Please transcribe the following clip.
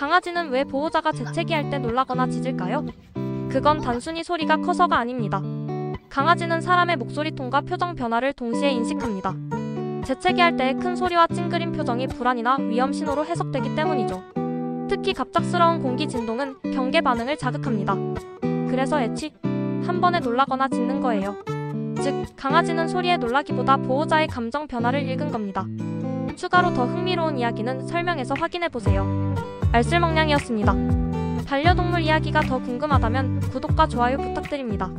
강아지는 왜 보호자가 재채기할 때 놀라거나 짖을까요? 그건 단순히 소리가 커서가 아닙니다. 강아지는 사람의 목소리 톤과 표정 변화를 동시에 인식합니다. 재채기할 때의 큰 소리와 찡그린 표정이 불안이나 위험 신호로 해석되기 때문이죠. 특히 갑작스러운 공기 진동은 경계 반응을 자극합니다. 그래서 한 번에 놀라거나 짖는 거예요. 즉, 강아지는 소리에 놀라기보다 보호자의 감정 변화를 읽은 겁니다. 추가로 더 흥미로운 이야기는 설명에서 확인해보세요. 알쓸먹냥이었습니다. 반려동물 이야기가 더 궁금하다면 구독과 좋아요 부탁드립니다.